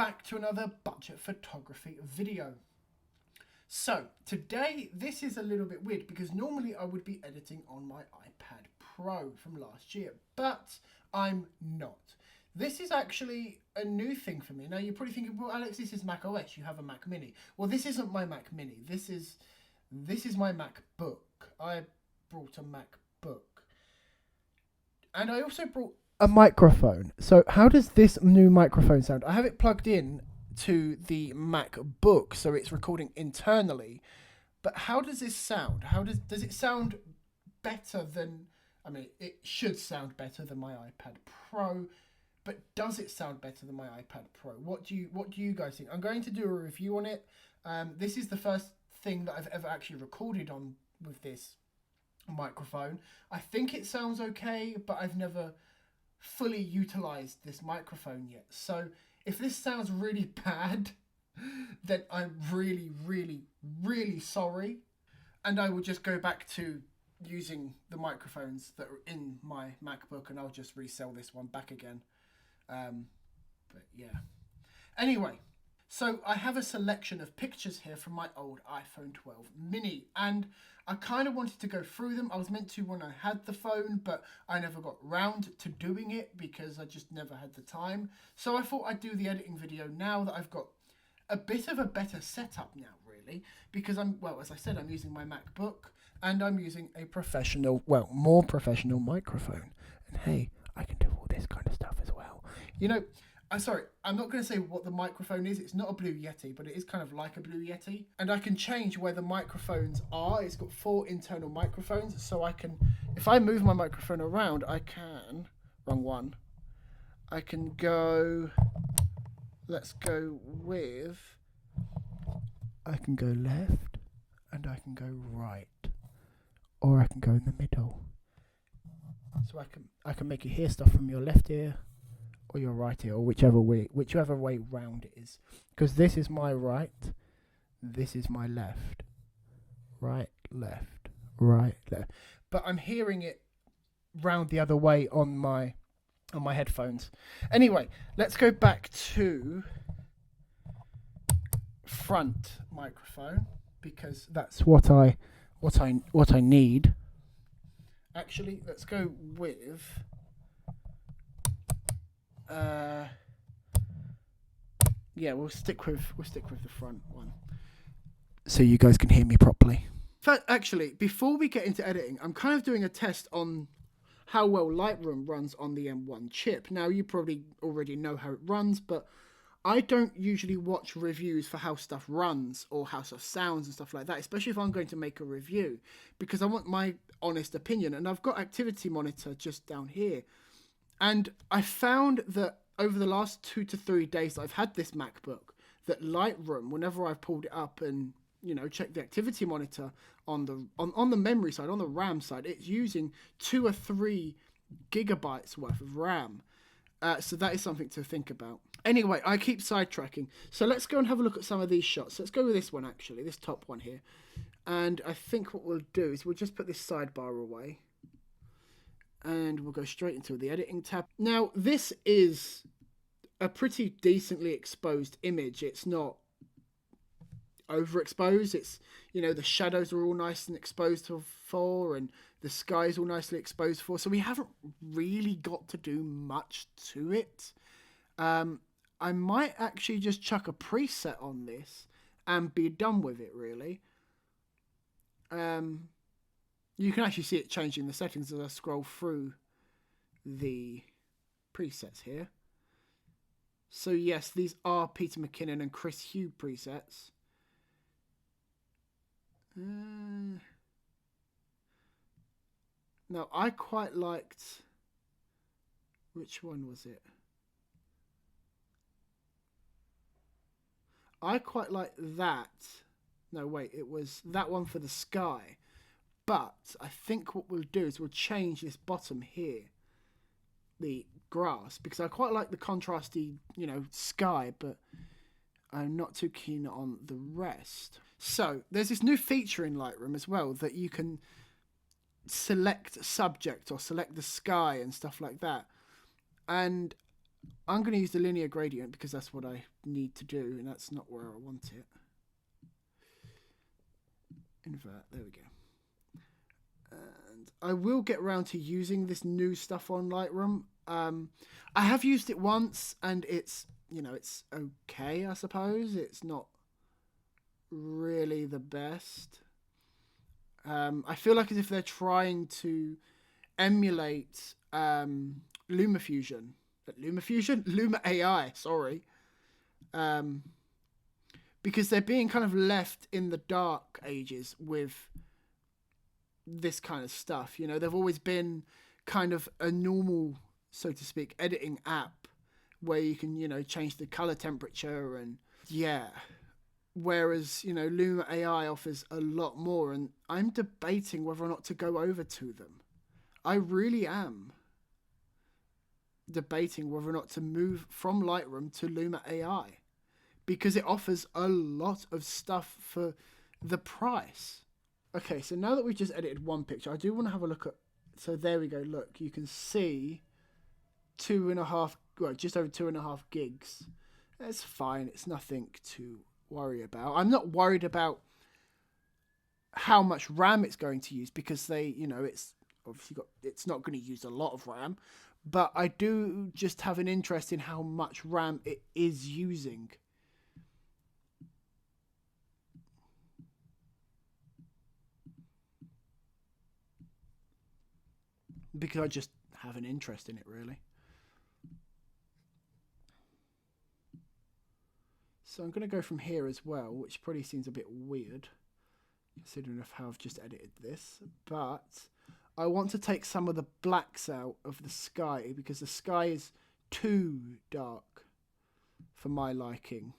back to another budget photography video. So today this is a little bit weird because normally I would be editing on my iPad Pro from last year, but I'm not. This is actually a new thing for me. Now you're probably thinking, well, Alex, this is Mac OS. You have a Mac Mini. Well, this isn't my Mac Mini. This is my MacBook. I brought a MacBook, and I also brought a microphone. So how does this new microphone sound? I have it plugged in to the MacBook, so it's recording internally. But how does this sound? How does it sound better than? I mean, it should sound better than my iPad Pro. But does it sound better than my iPad Pro? What do you guys think? I'm going to do a review on it. This is the first thing that I've ever actually recorded on with this microphone. I think it sounds okay, but I've never fully utilized this microphone yet. So if this sounds really bad, then I'm really, really, really sorry. And I will just go back to using the microphones that are in my MacBook, and I'll just resell this one back again. But yeah. Anyway, so I have a selection of pictures here from my old iPhone 12 mini, and I kind of wanted to go through them. I was meant to when I had the phone, but I never got round to doing it because I just never had the time. So I thought I'd do the editing video now that I've got a bit of a better setup now, really, because as I said, I'm using my MacBook and I'm using a more professional microphone. And hey, I can do all this kind of stuff as well. You know, I'm not going to say what the microphone is. It's not a Blue Yeti, but it is kind of like a Blue Yeti. And I can change where the microphones are. It's got 4 internal microphones, so I can, if I move my microphone around, wrong one. I can go, let's go with, I can go left and I can go right, or I can go in the middle. So I can make you hear stuff from your left ear or your right ear, or whichever way round it is. Because this is my right, this is my left. Right, left, right, left. But I'm hearing it round the other way on my headphones. Anyway, let's go back to front microphone because that's what I need. Actually, let's go with we'll stick with the front one so you guys can hear me properly. Actually, before we get into editing, I'm kind of doing a test on how well Lightroom runs on the M1 chip. Now, you probably already know how it runs, but I don't usually watch reviews for how stuff runs or how stuff sounds and stuff like that, especially if I'm going to make a review, because I want my honest opinion. And I've got Activity Monitor just down here. And I found that over the last 2 to 3 days that I've had this MacBook, that Lightroom, whenever I've pulled it up and, checked the Activity Monitor on the memory side, on the RAM side, it's using 2 or 3 gigabytes worth of RAM. So that is something to think about. Anyway, I keep sidetracking. So let's go and have a look at some of these shots. Let's go with this one, actually, this top one here. And I think what we'll do is we'll just put this sidebar away. And we'll go straight into the editing tab. Now, this is a pretty decently exposed image. It's not overexposed. It's, the shadows are all nice and exposed for, and the sky is all nicely exposed for. So we haven't really got to do much to it. I might actually just chuck a preset on this and be done with it, really. You can actually see it changing the settings as I scroll through the presets here. So yes, these are Peter McKinnon and Chris Hugh presets. Now, I quite liked... Which one was it? I quite like that. No, wait, it was that one for the sky. But I think what we'll do is we'll change this bottom here, the grass, because I quite like the contrasty, sky, but I'm not too keen on the rest. So there's this new feature in Lightroom as well that you can select a subject or select the sky and stuff like that. And I'm going to use the linear gradient because that's what I need to do, and that's not where I want it. Invert, there we go. And I will get around to using this new stuff on Lightroom. I have used it once, and it's, you know, it's okay, I suppose. It's not really the best. I feel like as if they're trying to emulate LumaFusion. Luma AI, sorry. Because they're being kind of left in the dark ages with this kind of stuff. You know, they've always been kind of a normal, so to speak, editing app where you can, you know, change the color temperature and yeah. Whereas, you know, Luma AI offers a lot more, and I'm debating whether or not to go over to them. I really am debating whether or not to move from Lightroom to Luma AI because it offers a lot of stuff for the price. Okay, so now that we've just edited one picture, I do want to have a look at... So there we go, look, you can see 2.5, well, just over 2.5 gigs. It's fine, it's nothing to worry about. I'm not worried about how much RAM it's going to use because they, you know, it's obviously it's not going to use a lot of RAM, but I do just have an interest in how much RAM it is using. Because I just have an interest in it, really. So I'm going to go from here as well, which probably seems a bit weird, considering of how I've just edited this. But I want to take some of the blacks out of the sky, because the sky is too dark for my liking.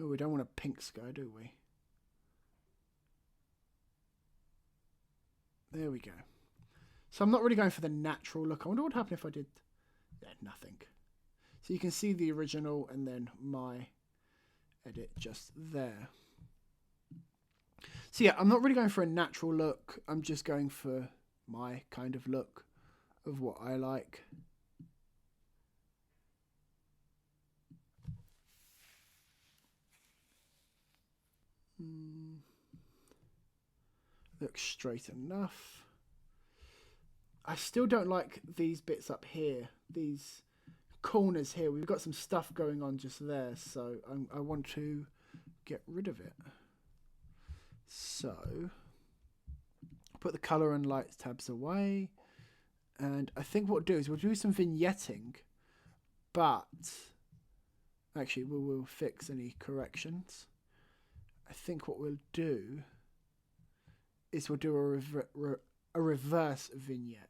Oh, we don't want a pink sky, do we? There we go. So I'm not really going for the natural look. I wonder what would happen if I did... Yeah, nothing. So you can see the original and then my edit just there. So yeah, I'm not really going for a natural look. I'm just going for my kind of look of what I like. Looks straight enough. I still don't like these bits up here. These corners here. We've got some stuff going on just there. So I want to get rid of it. So put the color and lights tabs away. And I think what we'll do is we'll do some vignetting. But actually we will fix any corrections. I think what we'll do is we'll do a reverse vignette.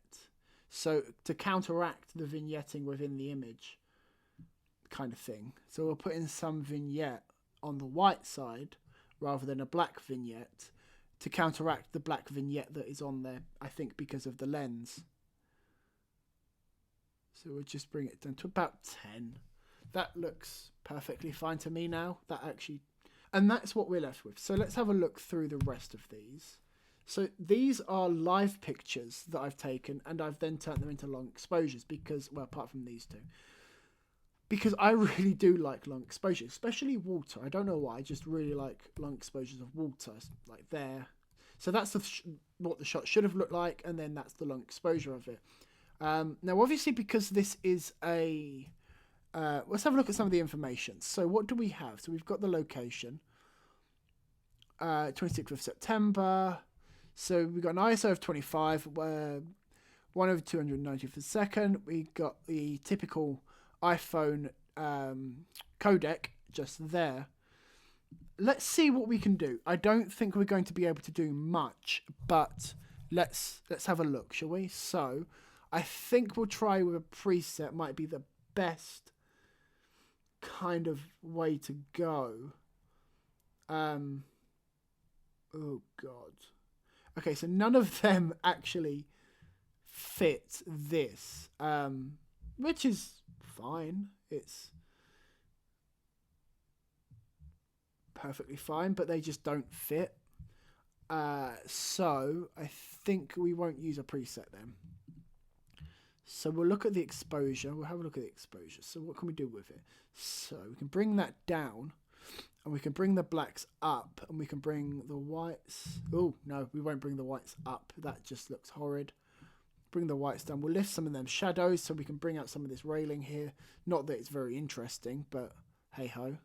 So to counteract the vignetting within the image kind of thing. So we'll put in some vignette on the white side rather than a black vignette to counteract the black vignette that is on there, I think because of the lens. So we'll just bring it down to about 10. That looks perfectly fine to me now. That actually... And that's what we're left with. So let's have a look through the rest of these. So these are live pictures that I've taken, and I've then turned them into long exposures because, well, apart from these two, because I really do like long exposures, especially water. I don't know why, I just really like long exposures of water, like there. So that's what the shot should have looked like, and then that's the long exposure of it. Now, obviously, because this is a... let's have a look at some of the information. So what do we have? So we've got the location, 26th of September. So we've got an ISO of 25, 1/290 per second. We got the typical iPhone codec just there. Let's see what we can do. I don't think we're going to be able to do much, but let's have a look, shall we? So I think we'll try with a preset. Might be the best kind of way to go. Oh God. Okay, so none of them actually fit this, which is fine. It's perfectly fine, but they just don't fit. So I think we won't use a preset then. So we'll look at the exposure. We'll have a look at the exposure. So what can we do with it? So we can bring that down, and we can bring the blacks up, and we can bring the whites. Oh, no, we won't bring the whites up. That just looks horrid. Bring the whites down. We'll lift some of them shadows so we can bring out some of this railing here. Not that it's very interesting, but hey-ho.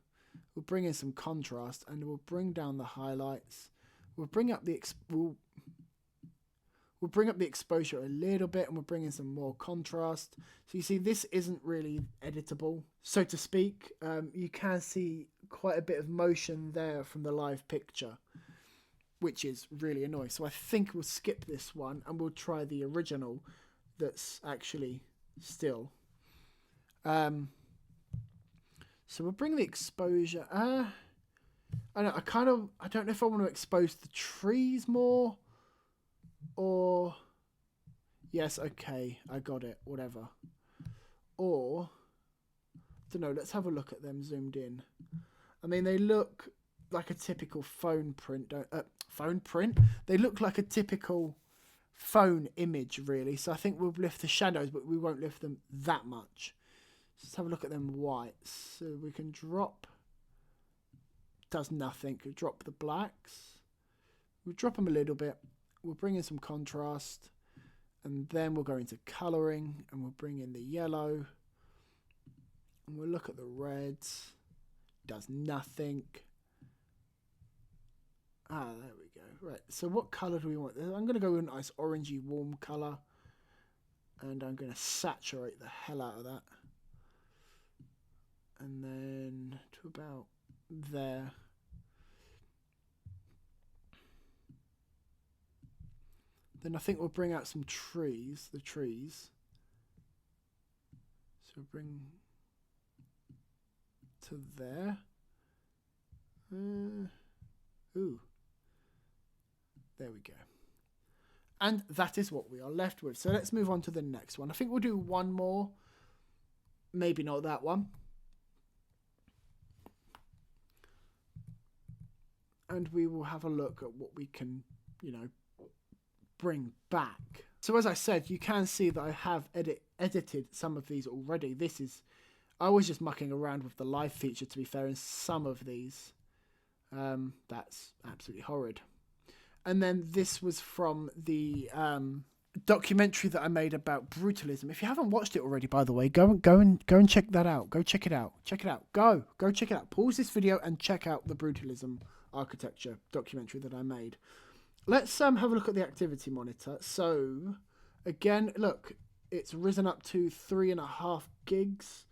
We'll bring in some contrast, and we'll bring down the highlights. We'll bring up the we'll bring up the exposure a little bit, and we'll bring in some more contrast. So you see, this isn't really editable, so to speak. You can see quite a bit of motion there from the live picture, which is really annoying. So I think we'll skip this one, and we'll try the original that's actually still. So we'll bring the exposure. I don't know if I want to expose the trees more. Or, yes, okay, I got it, whatever. Or, I don't know, let's have a look at them zoomed in. I mean, they look like a typical phone print. Phone print? They look like a typical phone image, really. So I think we'll lift the shadows, but we won't lift them that much. Let's have a look at them whites. So we can drop, does nothing. Drop the blacks. We'll drop them a little bit. We'll bring in some contrast, and then we'll go into colouring, and we'll bring in the yellow, and we'll look at the reds. Does nothing. Ah, there we go. Right, so what colour do we want? I'm going to go with a nice orangey warm colour, and I'm going to saturate the hell out of that. And then to about there. Then I think we'll bring out some trees, the trees. So bring to there. Ooh. There we go. And that is what we are left with. So let's move on to the next one. I think we'll do one more. Maybe not that one. And we will have a look at what we can, bring back. So as I said, you can see that I have edited some of these already. I was just mucking around with the live feature, to be fair, in some of these. That's absolutely horrid. And then this was from the documentary that I made about brutalism. If you haven't watched it already, by the way, go and check that out. Go check it out. Check it out. Go check it out. Pause this video and check out the brutalism architecture documentary that I made. Let's have a look at the activity monitor. So, again, look, it's risen up to 3.5 gigs.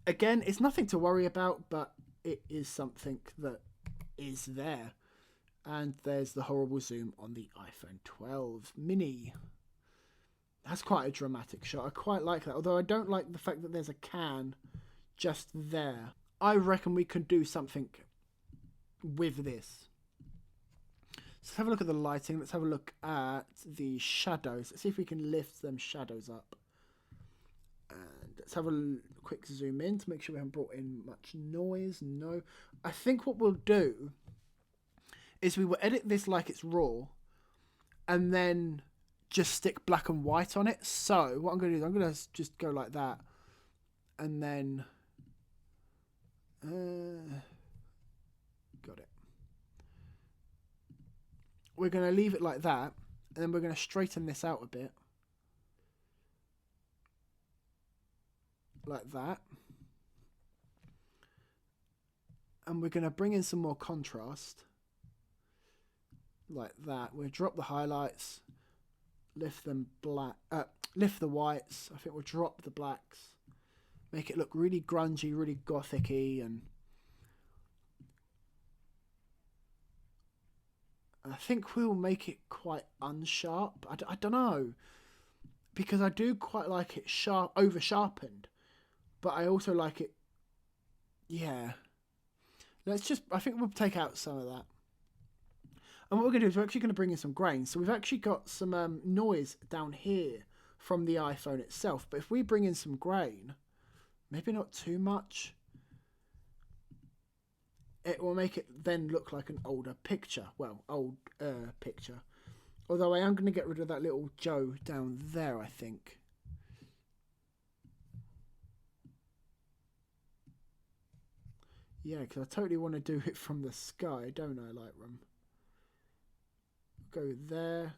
Again, it's nothing to worry about, but it is something that is there. And there's the horrible zoom on the iPhone 12 mini. That's quite a dramatic shot. I quite like that, although I don't like the fact that there's a can just there. I reckon we could do something with this. Let's have a look at the lighting. Let's have a look at the shadows. Let's see if we can lift them shadows up. And let's have a quick zoom in to make sure we haven't brought in much noise. No. I think what we'll do is we will edit this like it's raw and then just stick black and white on it. So what I'm going to do is I'm going to just go like that. And then... got it. We're going to leave it like that, and then we're going to straighten this out a bit. Like that. And we're going to bring in some more contrast. Like that. We'll drop the highlights, lift them black, lift the whites. I think we'll drop the blacks. Make it look really grungy, really gothic-y, and I think we'll make it quite unsharp. I don't know, because I do quite like it sharp, over sharpened, but I also like it. Yeah, I think we'll take out some of that. And what we're going to do is we're actually going to bring in some grain. So we've actually got some noise down here from the iPhone itself. But if we bring in some grain, maybe not too much. it will make it then look like an older picture. Well, old picture. Although I am going to get rid of that little Joe down there, I think. Yeah, because I totally want to do it from the sky, don't I, Lightroom? Go there.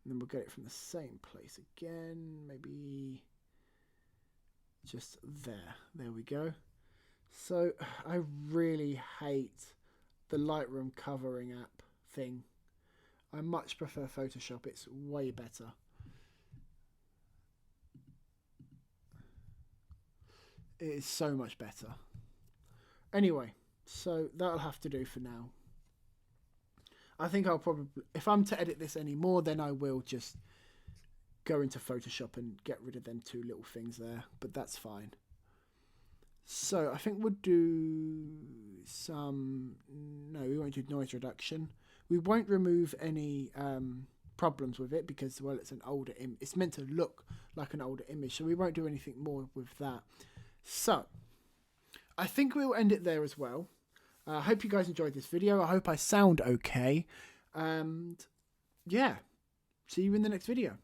And then we'll get it from the same place again. Maybe just there. There we go. So I really hate the Lightroom covering app thing. I much prefer Photoshop. It's way better. It is so much better. Anyway, so that'll have to do for now. I think I'll probably, if I'm to edit this anymore, then I will just go into Photoshop and get rid of them two little things there. But that's fine. So I think we'll do some, no, we won't do noise reduction. We won't remove any problems with it because, well, it's an older image. It's meant to look like an older image, so we won't do anything more with that. So I think we'll end it there as well. I hope you guys enjoyed this video. I hope I sound okay. And yeah, see you in the next video.